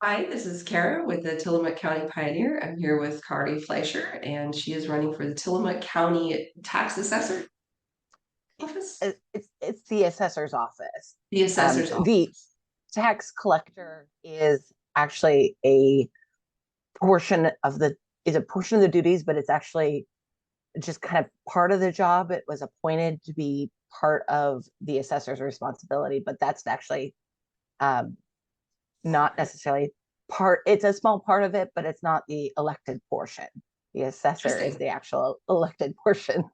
Hi, this is Kara with the Tillamook County Pioneer. I'm here with Kari Fleisher, and she is running for the Tillamook County Tax Assessor office, It's the assessor's office. the assessor's The office. tax collector is actually portion of the a portion of the duties, but it's actually just kind of part of the job. It was appointed to be part of the assessor's responsibility, but that's actually um, not necessarily part. It's a small part of it, but it's not the elected portion. The assessor is Interesting. the actual elected portion.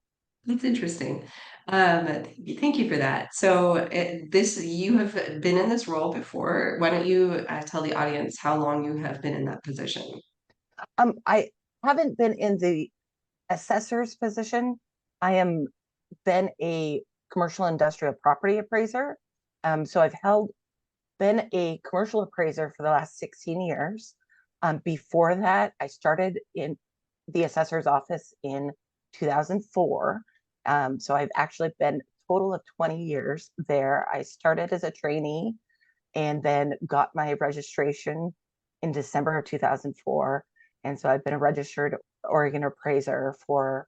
That's interesting. Thank you for that. So, this you have been in this role before. Why don't you tell the audience how long you have been in that position? I haven't been in the assessor's position. I am been a commercial industrial property appraiser. So I've been a commercial appraiser for the last 16 years. Before that, I started in the assessor's office in 2004. So I've actually been a total of 20 years there. I started as a trainee and then got my registration in December of 2004. And so I've been a registered Oregon appraiser for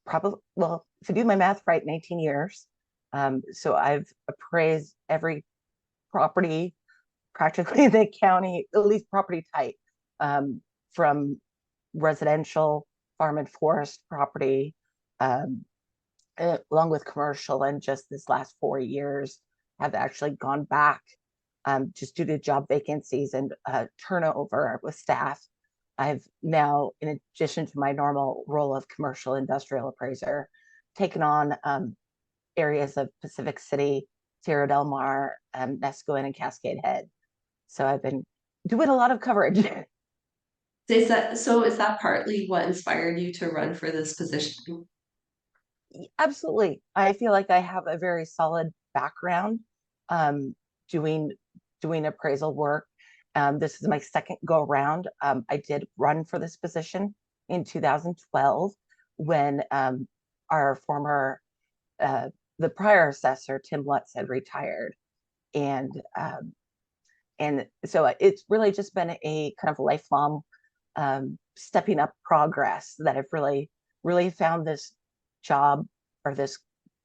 probably, well, if I do my math right, 19 years. So I've appraised every property practically in the county, at least property type, from residential, farm and forest property, um, along with commercial. And just this last 4 years, have actually gone back just due to job vacancies and turnover with staff. I've now, in addition to my normal role of commercial industrial appraiser, taken on areas of Pacific City, Sierra Del Mar, Nescoin, and Cascade Head. So I've been doing a lot of coverage. Is that partly what inspired you to run for this position? Absolutely. I feel like I have a very solid background um, doing appraisal work. This is my second go around. I did run for this position in 2012 when our former uh, the prior assessor Tim Lutz had retired, and so it's really just been a kind of lifelong stepping up progress that I've really found this job or this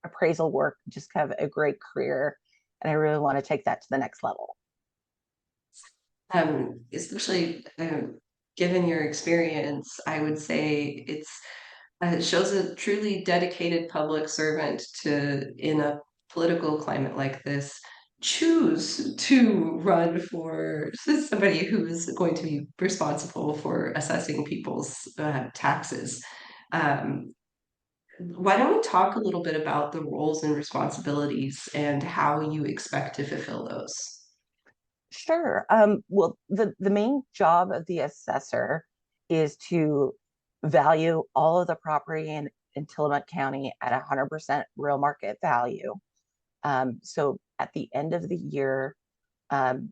appraisal work just kind of a great career, and I really want to take that to the next level. Especially given your experience, I would say it shows a truly dedicated public servant to, in a political climate like this, choose to run for somebody who is going to be responsible for assessing people's taxes. Um, why don't we talk a little bit about the roles and responsibilities and how you expect to fulfill those? Sure. Well, the main job of the assessor is to value all of the property in Tillamook County at 100% real market value. So at the end of the year, um,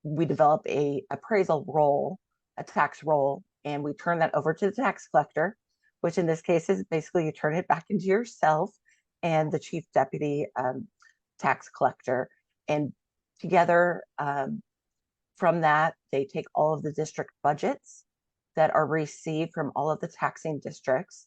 we develop a appraisal roll, a tax roll, and we turn that over to the tax collector, which in this case is basically you turn it back into yourself and the chief deputy tax collector. And together, from that, they take all of the district budgets that are received from all of the taxing districts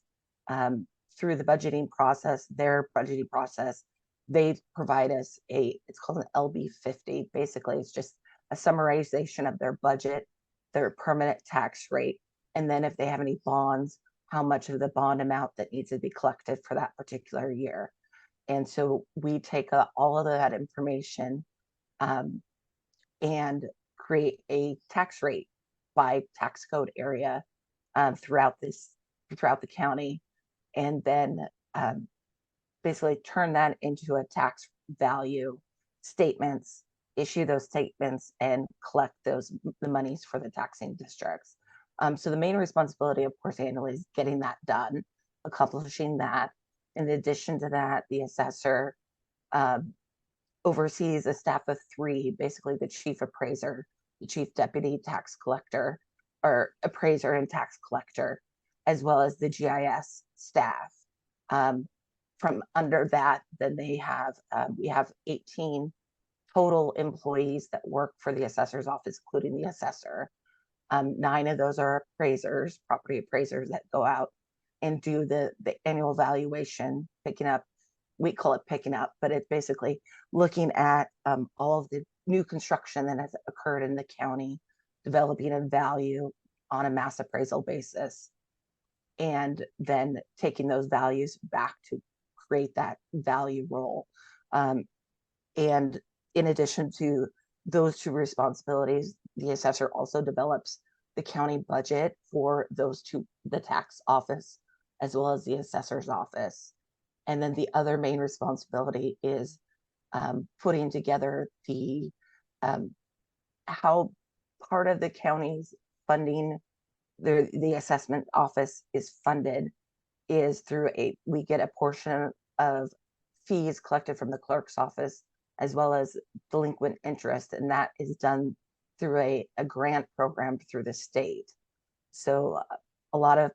um, through the budgeting process, their budgeting process. They provide us it's called an LB50. Basically, it's just a summarization of their budget, their permanent tax rate, and then if they have any bonds, how much of the bond amount that needs to be collected for that particular year. And so we take all of that information um, and create a tax rate by tax code area throughout the county, and then um, basically turn that into a tax value statements, issue those statements, and collect the monies for the taxing districts. So the main responsibility, of course, annually is getting that done, accomplishing that. In addition to that, the assessor um, oversees a staff of three, basically the chief appraiser, the chief deputy tax collector, or appraiser and tax collector, as well as the GIS staff. Um, from under that, then we have 18 total employees that work for the assessor's office, including the assessor. 9 of those are appraisers, property appraisers that go out and do the annual valuation, picking up, we call it picking up, but it's basically looking at all of the new construction that has occurred in the county, developing a value on a mass appraisal basis, and then taking those values back to create that value roll. And in addition to those two responsibilities, the assessor also develops the county budget for those two, the tax office as well as the assessor's office. And then the other main responsibility is putting together the how part of the county's funding, the assessment office is funded is through we get a portion of fees collected from the clerk's office as well as delinquent interest, and that is done through a grant program through the state. So a lot of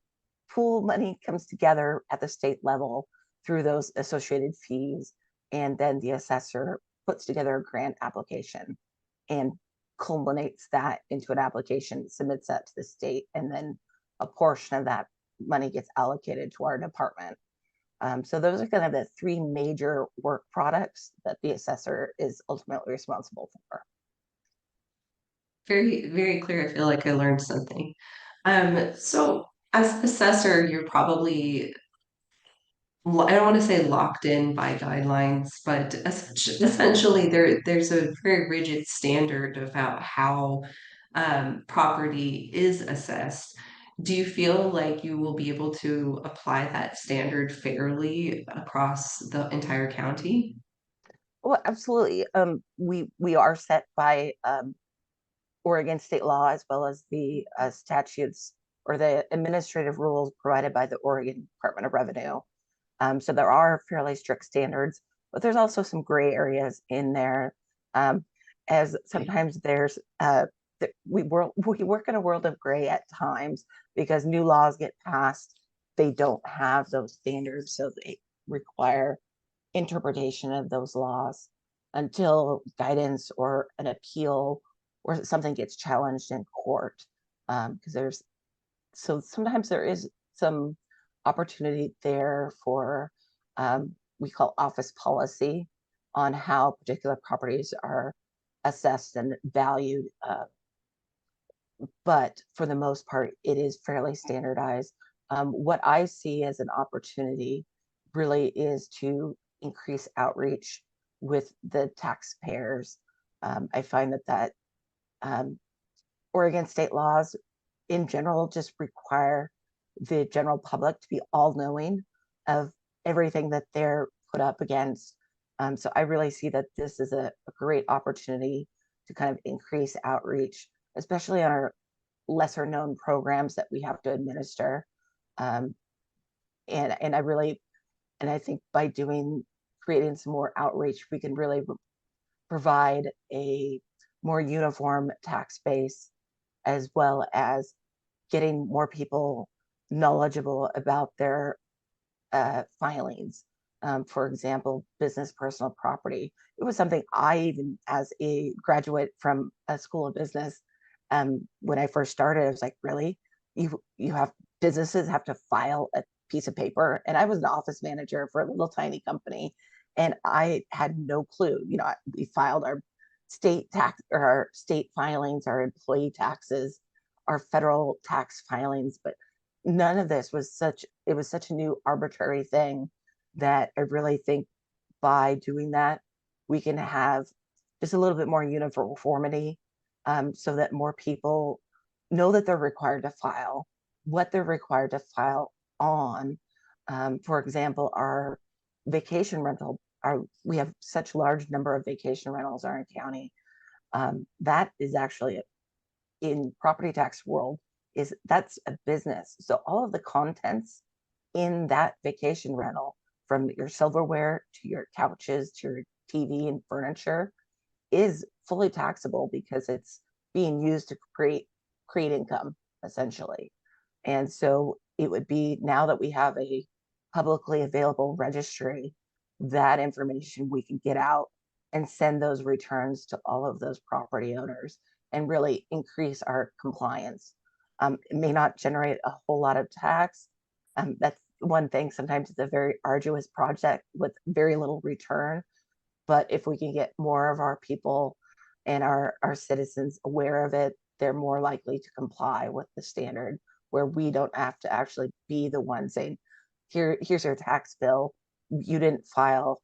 pool money comes together at the state level through those associated fees, and then the assessor puts together a grant application and culminates that into an application, submits that to the state, and then a portion of that money gets allocated to our department. So those are kind of the 3 major work products that the assessor is ultimately responsible for. Very, very clear. I feel like I learned something. So as assessor, you're probably, I don't want to say locked in by guidelines, but essentially there's a very rigid standard about how property is assessed. Do you feel like you will be able to apply that standard fairly across the entire county? Well, absolutely. We are set by Oregon state law as well as the statutes or the administrative rules provided by the Oregon Department of Revenue. So there are fairly strict standards, but there's also some gray areas in there. As sometimes there's we work in a world of gray at times because new laws get passed. They don't have those standards, so they require interpretation of those laws until guidance or an appeal or something gets challenged in court. Because there's so sometimes there is some opportunity there for we call office policy on how particular properties are assessed and valued. But for the most part, it is fairly standardized. What I see as an opportunity really is to increase outreach with the taxpayers. I find that Oregon state laws in general just require the general public to be all knowing of everything that they're put up against. So I really see that this is a great opportunity to kind of increase outreach, especially on our lesser known programs that we have to administer. Um, and I really, and I think by creating some more outreach, we can really provide a more uniform tax base as well as getting more people knowledgeable about their filings. For example, business personal property. It was something I even, as a graduate from a school of business, when I first started, I was like, really? You have businesses have to file a piece of paper, and I was an office manager for a little tiny company, and I had no clue. We filed our state tax or our state filings, our employee taxes, our federal tax filings, but none of this was it was such a new arbitrary thing that I really think by doing that, we can have just a little bit more uniformity, so that more people know that they're required to file, what they're required to file on. For example, our vacation rental, we have such large number of vacation rentals in our county. That is actually in property tax world that's a business. So all of the contents in that vacation rental, from your silverware to your couches to your TV and furniture, is fully taxable because it's being used to create income essentially. And so it would be, now that we have a publicly available registry, that information we can get out and send those returns to all of those property owners and really increase our compliance. It may not generate a whole lot of tax. That's one thing. Sometimes it's a very arduous project with very little return. But if we can get more of our people and our citizens aware of it, they're more likely to comply with the standard, where we don't have to actually be the one saying, here's your tax bill. You didn't file,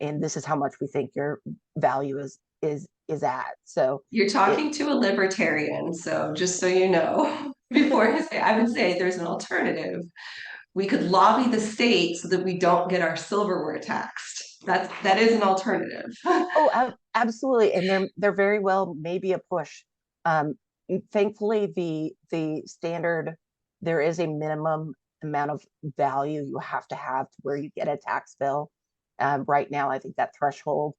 and this is how much we think your value is at. So You're it talking to a libertarian, so just so you know, before I say, I would say there's an alternative. We could lobby the state so that we don't get our silverware taxed. That is an alternative. Oh, absolutely, and there very well may be a push. Um, Thankfully, the standard, there is a minimum amount of value you have to have to where you get a tax bill. Right now, I think that threshold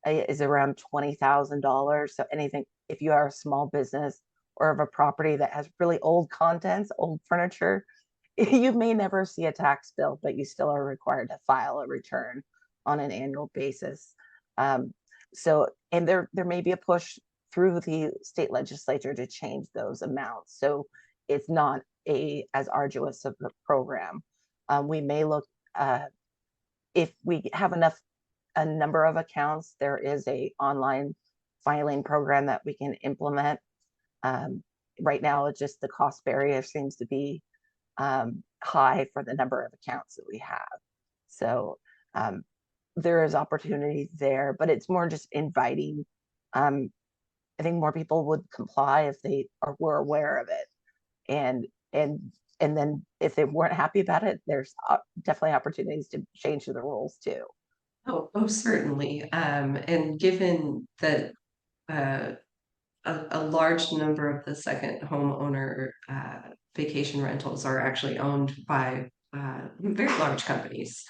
is around $20,000. So anything, if you are a small business or of a property that has really old contents, old furniture, you may never see a tax bill, but you still are required to file a return on an annual basis. Um, and there may be a push through the state legislature to change those amounts. So it's not as arduous of a program. We may look, if we have a number of accounts, there is a online filing program that we can implement. Um, right now, it's just the cost barrier seems to be high for the number of accounts that we have. So um, there is opportunity there, but it's more just inviting. Um, I think more people would comply if were aware of it, and and and then if they weren't happy about it, there's definitely opportunities to change the rules too. Oh, certainly. And given that uh, a large number of the second homeowner vacation rentals are actually owned by very large companies,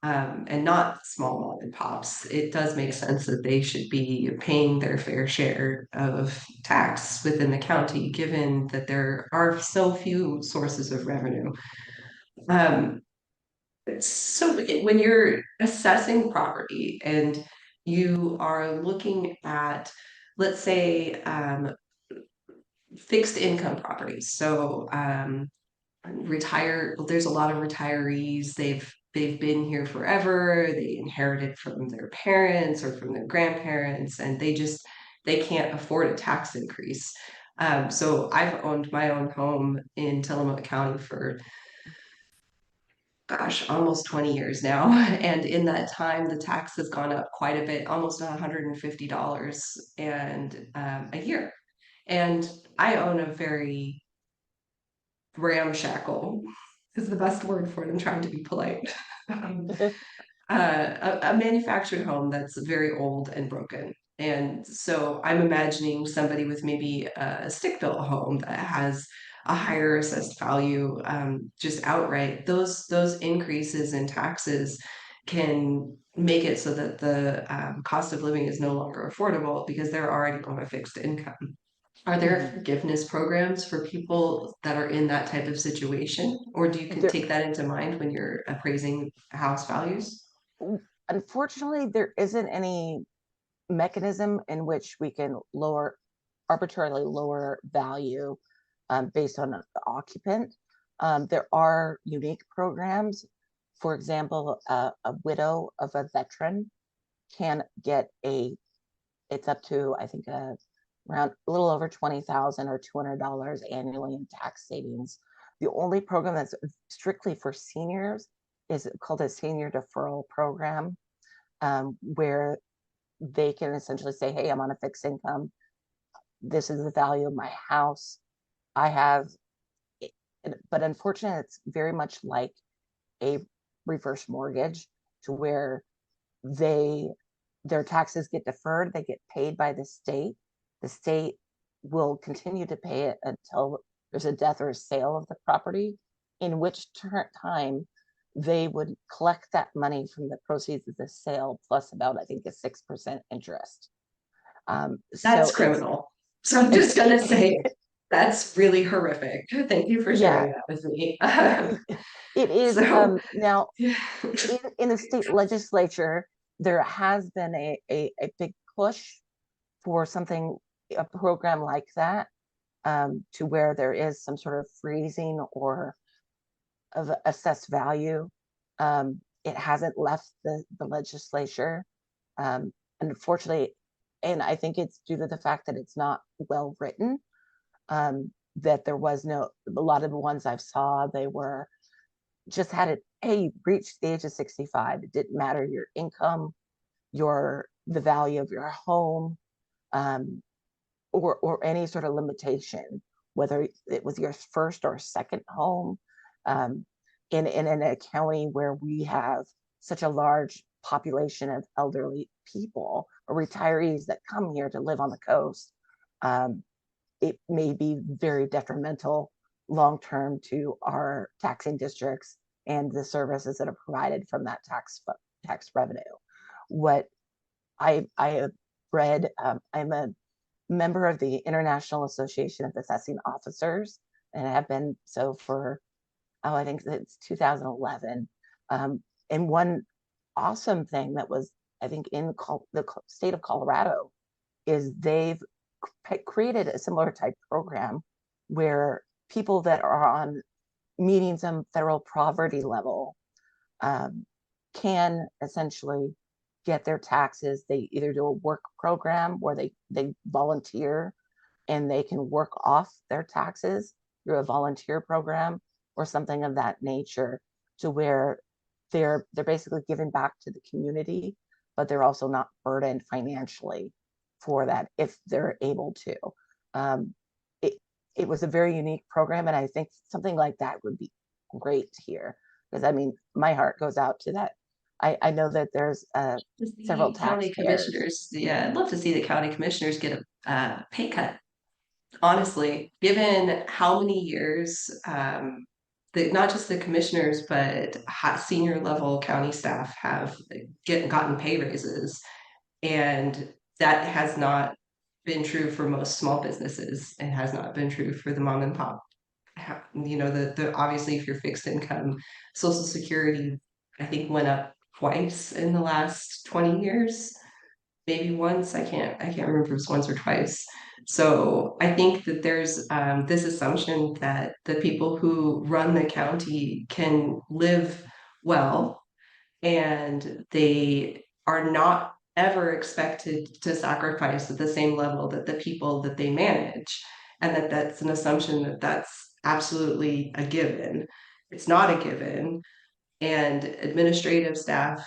and not small mom and pops, it does make sense that they should be paying their fair share of tax within the county, given that there are so few sources of revenue. Um, so when you're assessing property and you are looking at, let's say, fixed income properties. So there's a lot of retirees. They've been here forever. They inherited from their parents or from their grandparents, and they can't afford a tax increase. So I've owned my own home in Tillamook County for gosh, almost 20 years now. And in that time, the tax has gone up quite a bit, almost $150 and a year. And I own a very ramshackle is the best word for it. I'm trying to be polite. Um, a manufactured home that's very old and broken. And so I'm imagining somebody with maybe a stick built home that has a higher assessed value, just outright. Those increases in taxes can make it so that the cost of living is no longer affordable because they're already on a fixed income. Are there Mhm. forgiveness programs for people that are in that type of situation, or do you can There, take that into mind when you're appraising house values? unfortunately, there isn't any mechanism in which we can arbitrarily lower value based on the occupant. There are unique programs. For example, a widow of a veteran can get it's up to, I think, around a little over 20,000 or $200 annually in tax savings. The only program that's strictly for seniors is called a senior deferral program, where they can essentially say, hey, I'm on a fixed income. This is the value of my house. I have, but unfortunately, it's very much like a reverse mortgage, to where they their taxes get deferred, they get paid by the state. The state will continue to pay it until there's a death or a sale of the property, in which time they would collect that money from the proceeds of the sale plus about, I think, a 6% interest. That's So criminal. So I'm just gonna say that's really horrific. Thank you for yeah, sharing that with me. it is So now yeah. in the state legislature. there has been a big push for something, a program like that, to where there is some sort of freezing or of assessed value. It hasn't left the legislature, unfortunately, and I think it's due to the fact that it's not well written. That there was no, a lot of the ones I've saw, they were just had it, hey, you reached the age of 65. It didn't matter your income, the value of your home, um, or any sort of limitation, whether it was your first or second home. Um, in a county where we have such a large population of elderly people or retirees that come here to live on the coast, um, it may be very detrimental long term to our taxing districts and the services that are provided from that tax revenue. What I have read, I'm a member of the International Association of Assessing Officers, and I have been so for, oh, I think it's 2011. And one awesome thing that was, I think, in the state of Colorado is they've created a similar type program where people that are on meeting some federal poverty level, um, can essentially get their taxes. They either do a work program where they volunteer and they can work off their taxes through a volunteer program or something of that nature, to where they're basically giving back to the community, but they're also not burdened financially for that if they're able to. Um, it it was a very unique program, and I think something like that would be great here, because I mean, my heart goes out to that. I know that there's several The county taxpayers. commissioners, yeah, I'd love to see the county commissioners get a pay cut. Honestly, given how many years, not just the commissioners, but senior level county staff have gotten pay raises, and that has not been true for most small businesses. It has not been true for the mom and pop. The obviously, if you're fixed income, Social Security, I think went up twice in the last 20 years, maybe once. I can't remember if it was once or twice. So I think that there's this assumption that the people who run the county can live well, and they are not ever expected to sacrifice at the same level that the people that they manage, and that's an assumption that that's absolutely a given. It's not a given, and administrative staff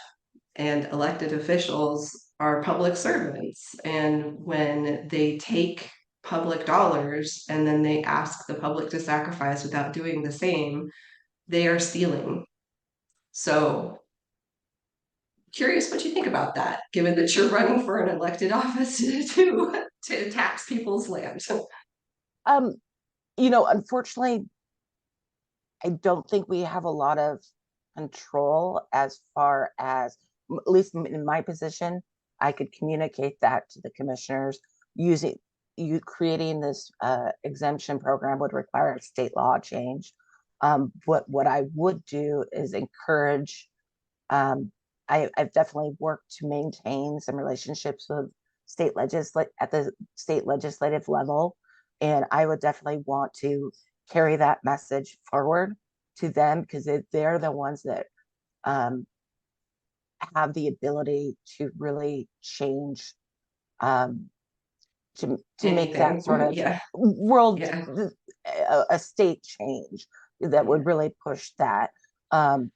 and elected officials are public servants. And when they take public dollars and then they ask the public to sacrifice without doing the same, they are stealing. So, curious what you think about that, given that you're running for an elected office to tax people's land. Um, Unfortunately, I don't think we have a lot of control as far as, at least in my position, I could communicate that to the commissioners. Using you creating this exemption program would require a state law change. What I would do is encourage. I've definitely worked to maintain some relationships with at the state legislative level, and I would definitely want to carry that message forward to them, because they're the ones that um, have the ability to really change, um, to make that Anything. sort of Yeah. world, Yeah. a state change that Yeah. would really push that. Um,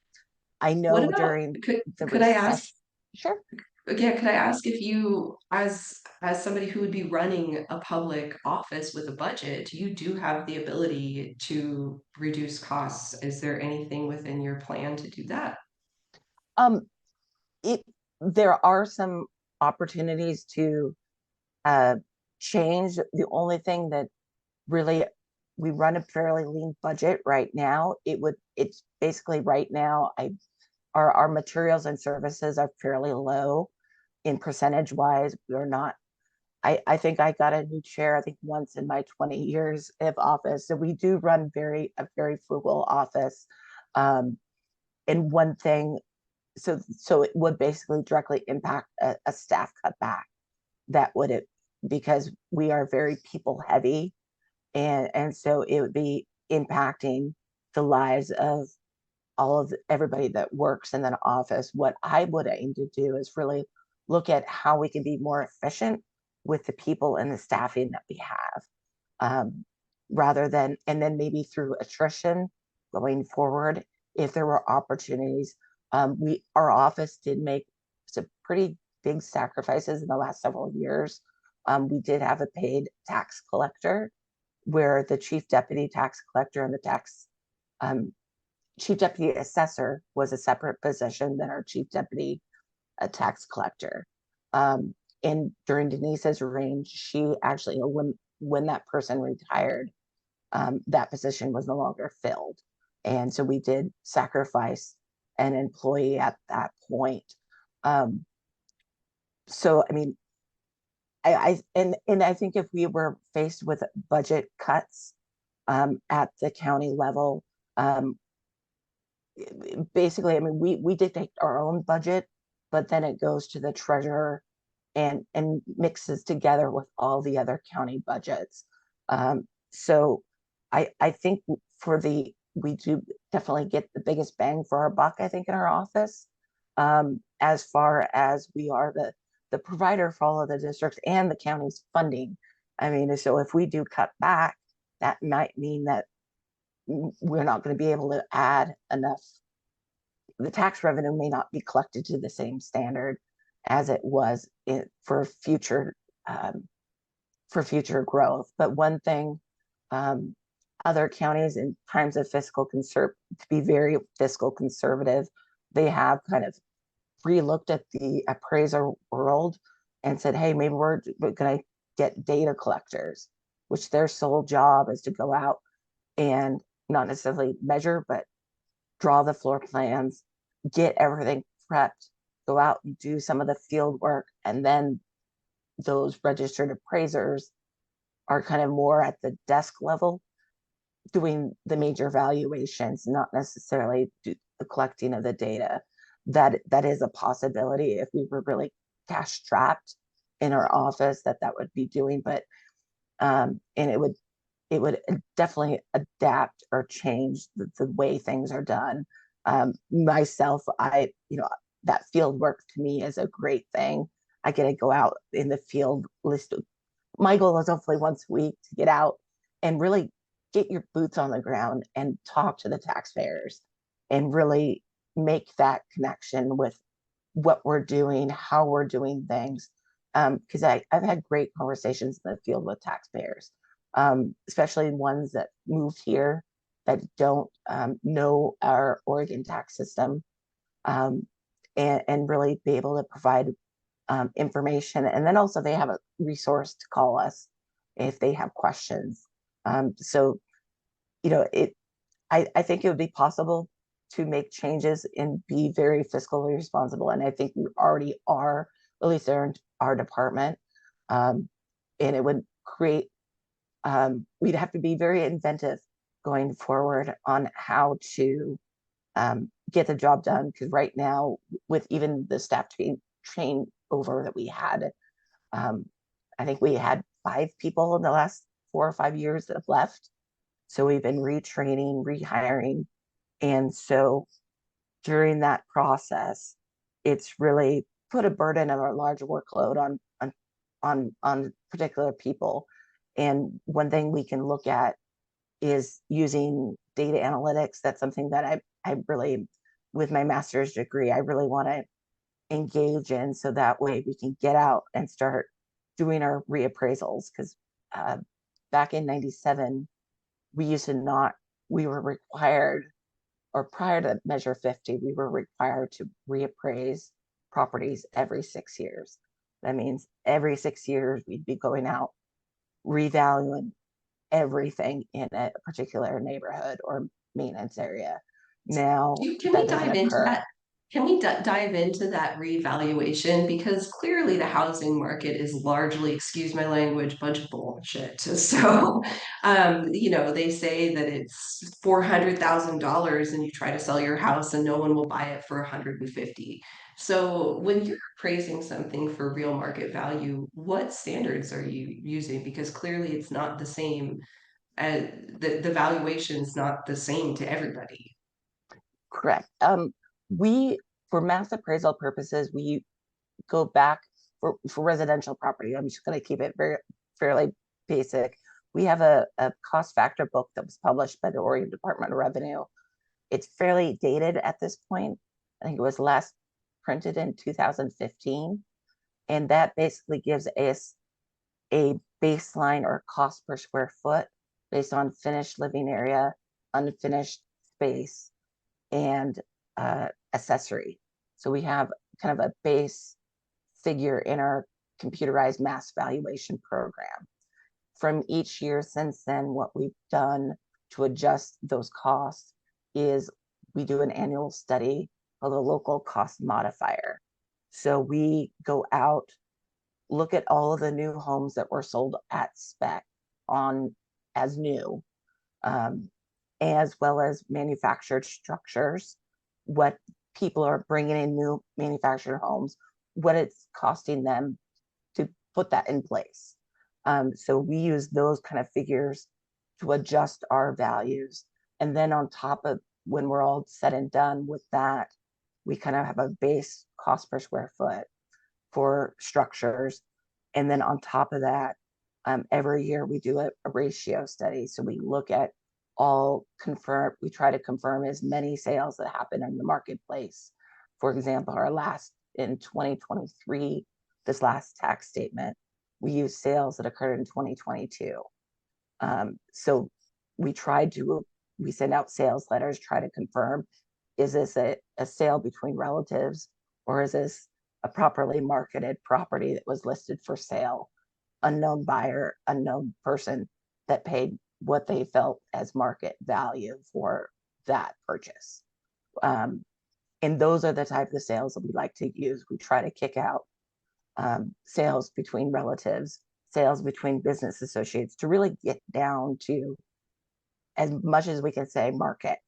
I What know about, during the could I ask, recession, sure. yeah, could I ask if you, as somebody who would be running a public office with a budget, you do have the ability to reduce costs. Is there anything within your plan to do that? Um, it There are some opportunities to uh, change. The only thing that really, we run a fairly lean budget right now. It's basically right now, our materials and services are fairly low in percentage wise. We're not, I think I got a new chair, I think once in my 20 years of office. So we do run a very frugal office. Um, and one thing so it would basically directly impact a staff cutback. That would it, because we are very people heavy, and so it would be impacting the lives of all of everybody that works in that office. What I would aim to do is really look at how we can be more efficient with the people and the staffing that we have, um, rather than, and then maybe through attrition going forward, if there were opportunities. Our office did make some pretty big sacrifices in the last several years. We did have a paid tax collector, where the chief deputy tax collector and the um, chief deputy assessor was a separate position than our chief deputy tax collector. Um, and during Denise's reign, she actually, when that person retired, that position was no longer filled. And so we did sacrifice an employee at that point. Um, so, I mean, and I think if we were faced with budget cuts at the county level, um, basically, I mean, we dictate our own budget, but then it goes to the treasurer and mixes together with all the other county budgets. So I think for the we do definitely get the biggest bang for our buck, I think, in our office, as far as we are the provider for all of the districts and the county's funding. I mean, so if we do cut back, that might mean that we're not going to be able to add enough. The tax revenue may not be collected to the same standard as it was um, for future growth. But one thing, um, other counties in times of to be very fiscal conservative, they have kind of re-looked at the appraiser world and said, hey, maybe we're going to get data collectors, which their sole job is to go out and not necessarily measure, but draw the floor plans, get everything prepped, go out and do some of the field work. And then those registered appraisers are kind of more at the desk level doing the major valuations, not necessarily the collecting of the data. That is a possibility if we were really cash strapped in our office, that would be doing. But and it would definitely adapt or change the way things are done. Myself, that field work to me is a great thing. I get to go out in the field. My goal is hopefully once a week to get out and really get your boots on the ground and talk to the taxpayers and really make that connection with what we're doing, how we're doing things. Because I've had great conversations in the field with taxpayers, especially ones that moved here that don't know our Oregon tax system, um, and really be able to provide information. And then also they have a resource to call us if they have questions. So, I think it would be possible to make changes and be very fiscally responsible. And I think we already are, at least there in our department. Um, and it would create, we'd have to be very inventive going forward on how to get the job done. Because right now, with even the staff train over that we had, um, I think we had 5 people in the last 4 or 5 years that have left. So we've been retraining, rehiring. And so during that process, it's really put a burden of a large workload on particular people. And one thing we can look at is using data analytics. That's something that I really, with my master's degree, I really want to engage in, so that way we can get out and start doing our reappraisals. Because back in 97, we used to not, we were required, or prior to Measure 50, we were required to reappraise properties every 6 years. That means every 6 years we'd be going out, revaluing everything in a particular neighborhood or maintenance area. Now Can we that doesn't dive into occur. that? Can we dive into that revaluation? Because clearly the housing market is largely, excuse my language, bunch of bullshit. So, they say that it's $400,000 and you try to sell your house and no one will buy it for 150. So when you're appraising something for real market value, what standards are you using? Because clearly it's not the same, the valuation's not the same to everybody. Correct. We, for mass appraisal purposes, we go back for residential property. I'm just going to keep it very fairly basic. We have a cost factor book that was published by the Oregon Department of Revenue. It's fairly dated at this point. I think it was last printed in 2015. And that basically gives us a baseline or cost per square foot based on finished living area, unfinished space, and accessory. So we have kind of a base figure in our computerized mass valuation program. From each year since then, what we've done to adjust those costs is we do an annual study called a local cost modifier. So we go out, look at all of the new homes that were sold at spec on as new, um, as well as manufactured structures, what people are bringing in new manufactured homes, what it's costing them to put that in place. So we use those kind of figures to adjust our values. And then on top of when we're all said and done with that, we kind of have a base cost per square foot for structures. And then on top of that, every year we do a ratio study. So we look at we try to confirm as many sales that happen in the marketplace. For example, in 2023, this last tax statement, we used sales that occurred in 2022. So we send out sales letters, try to confirm, is this a sale between relatives, or is this a properly marketed property that was listed for sale, unknown buyer, unknown person that paid what they felt as market value for that purchase. And those are the type of sales that we like to use. We try to kick out sales between relatives, sales between business associates, to really get down to, as much as we can say, market,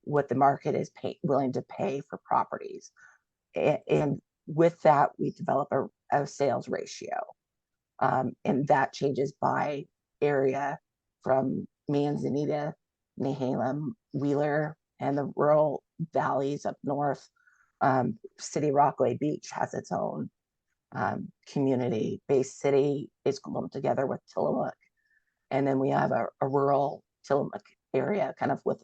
what the market is willing to pay for properties. And with that, we develop a sales ratio. And that changes by area from Manzanita, Nehalem, Wheeler, and the rural valleys up north. City Rockaway Beach has its own community. Bay City is lumped together with Tillamook. And then we have a rural Tillamook area, kind of with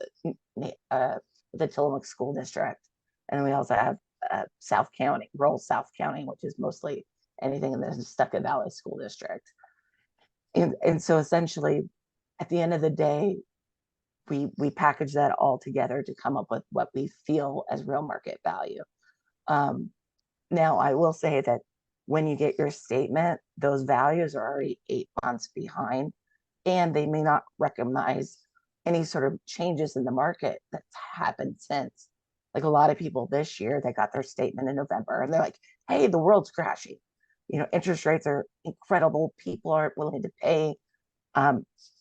the Tillamook School District. And we also have South County, rural South County, which is mostly anything in the Stucca Valley School District. And so essentially, at the end of the day, we package that all together to come up with what we feel as real market value. Now, I will say that when you get your statement, those values are already 8 months behind, and they may not recognize any sort of changes in the market that's happened since. Like a lot of people this year, they got their statement in November and they're like, hey, the world's crashing. Interest rates are incredible. People aren't willing to pay.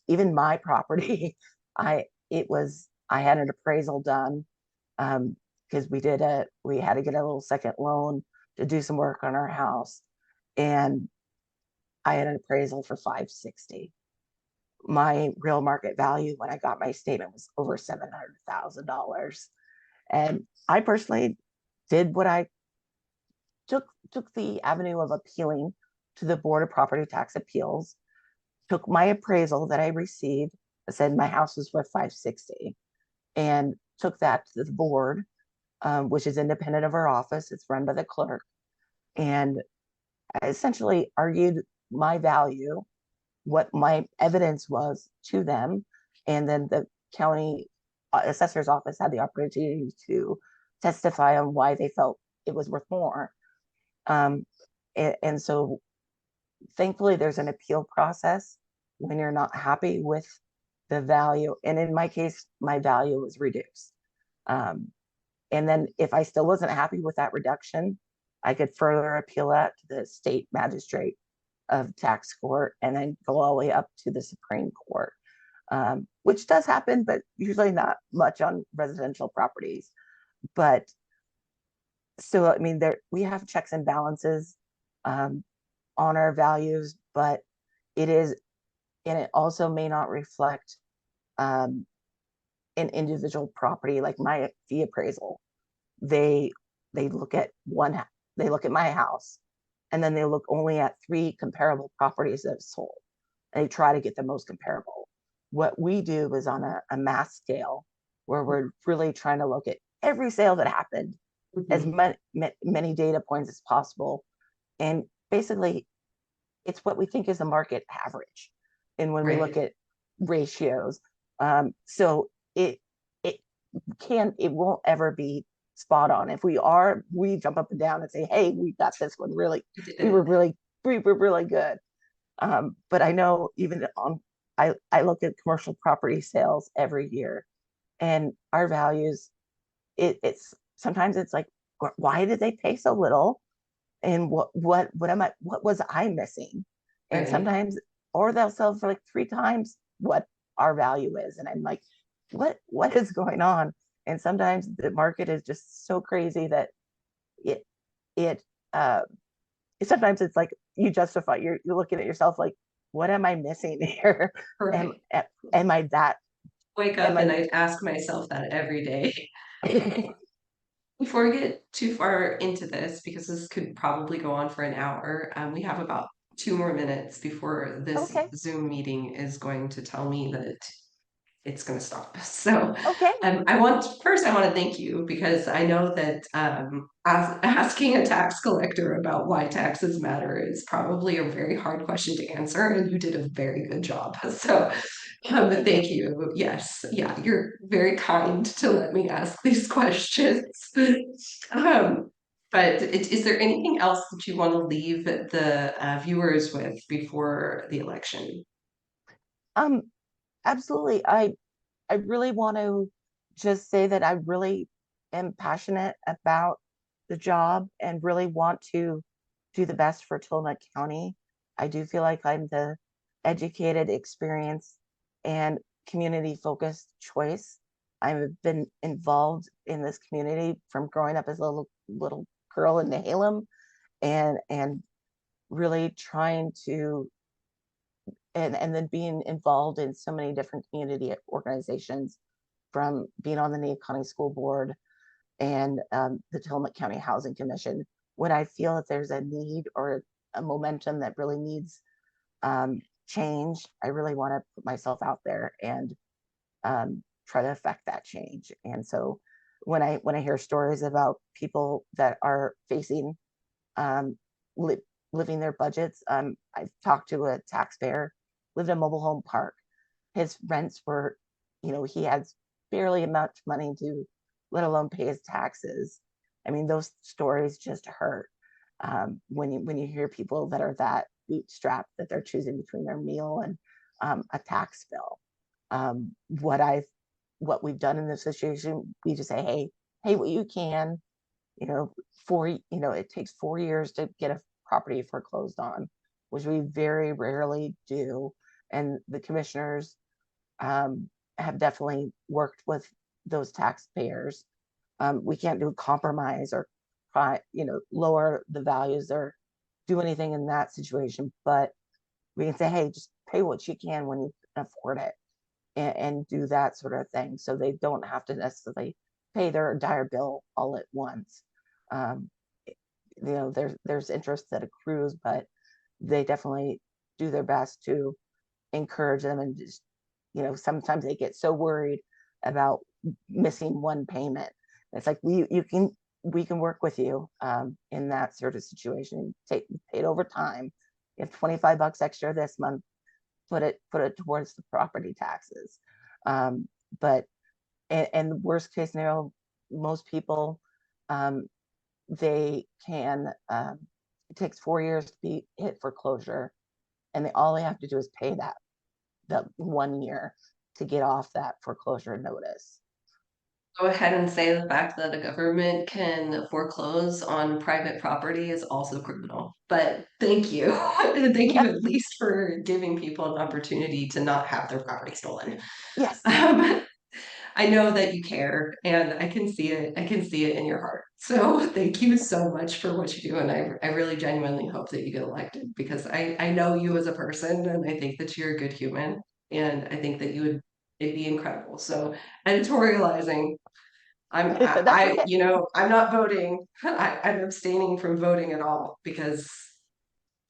Even my property, I had an appraisal done because we had to get a little second loan to do some work on our house, and I had an appraisal for 560. My real market value when I got my statement was over $700,000, and I personally did what I took the avenue of appealing to the Board of Property Tax Appeals, took my appraisal that I received that said my house was worth 560, and took that to the board, which is independent of our office. It's run by the clerk, and I essentially argued my value, what my evidence was to them, and then the county assessor's office had the opportunity to testify on why they felt it was worth more. And so thankfully there's an appeal process when you're not happy with the value. And in my case, my value was reduced. And then if I still wasn't happy with that reduction, I could further appeal that to the state magistrate of tax court and then go all the way up to the Supreme Court, which does happen, but usually not much on residential properties. But so, I mean, there we have checks and balances um, on our values, but it is, and it also may not reflect um, an individual property like my fee appraisal. They they look at one, they look at my house, and then they look only at three comparable properties that have sold, and they try to get the most comparable. What we do is on a mass scale, where we're really trying to look at every sale that happened, as Mhm. many data points as possible, and basically it's what we think is the market average. And when we look Right. at ratios, so it it won't ever be spot on. If we are, we jump up and down and say, "Hey, we got this one really. You did We were it. really we were really good." But I know even on I look at commercial property sales every year, and our values. It's sometimes it's like, why did they pay so little? And what was I missing? And Right. sometimes, or they'll sell for like three times what our value is. And I'm like, what is going on? And sometimes the market is just so crazy that it it uh sometimes it's like you justify, you're looking at yourself like, what am I missing here? am Right. am I that Wake am up and I I ask myself that every day. Before we get too far into this, because this could probably go on for an hour, we have about 2 more minutes before this okay, Zoom meeting is going to tell me that it's going to stop. So, okay, I want to thank you because I know that asking a tax collector about why taxes matter is probably a very hard question to answer, and you did a very good job. So, thank you. thank you. Yes, yeah, you're very kind to let me ask these questions. Um, but is there anything else that you want to leave the viewers with before the election? um Absolutely. I really want to just say that I really am passionate about the job and really want to do the best for Tillamook County. I do feel like I'm the educated, experienced, and community focused choice. I've been involved in this community from growing up as a little girl in Nehalem, and really trying to, and then being involved in so many different community organizations, from being on the Nave County School Board and the Tillamook County Housing Commission. When I feel that there's a need or a momentum that really needs change, I really want to put myself out there and try to affect that change. And so when I hear stories about people that are facing um, li- living their budgets, I've talked to a taxpayer, lived in a mobile home park. His rents were, he had barely much money to, let alone pay his taxes. I mean, those stories just hurt when you hear people that are that bootstrapped that they're choosing between their meal and a tax bill. What we've done in this situation, we just say, hey, what you can, you know, it takes 4 years to get a property foreclosed on, which we very rarely do. And the commissioners um, have definitely worked with those taxpayers. We can't do compromise or lower the values or do anything in that situation, but we can say, hey, just pay what you can when you can afford it, and do that sort of thing, so they don't have to necessarily pay their entire bill all at once. Um, there's interest that accrues, but they definitely do their best to encourage them, and just, sometimes they get so worried about missing one payment. It's like we can work with you in that sort of situation. Take paid over time. You have $25 extra this month. Put it towards the property taxes. But and the worst case scenario, most people, um, they can. It takes 4 years to be hit foreclosure, and all they have to do is pay that 1 year to get off that foreclosure notice. go ahead and say the fact that a government can foreclose on private property is also criminal. But thank you. And thank you Yep. at least for giving people an opportunity to not have their property stolen. Yes. Um, I know that you care and I can see it. I can see it in your heart. So thank you so much for what you do. And I really genuinely hope that you get elected because I know you as a person and I think that you're a good human. And I think that it'd be incredible. So editorializing, That's okay. I'm not voting. I'm abstaining from voting at all because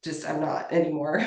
just I'm not anymore.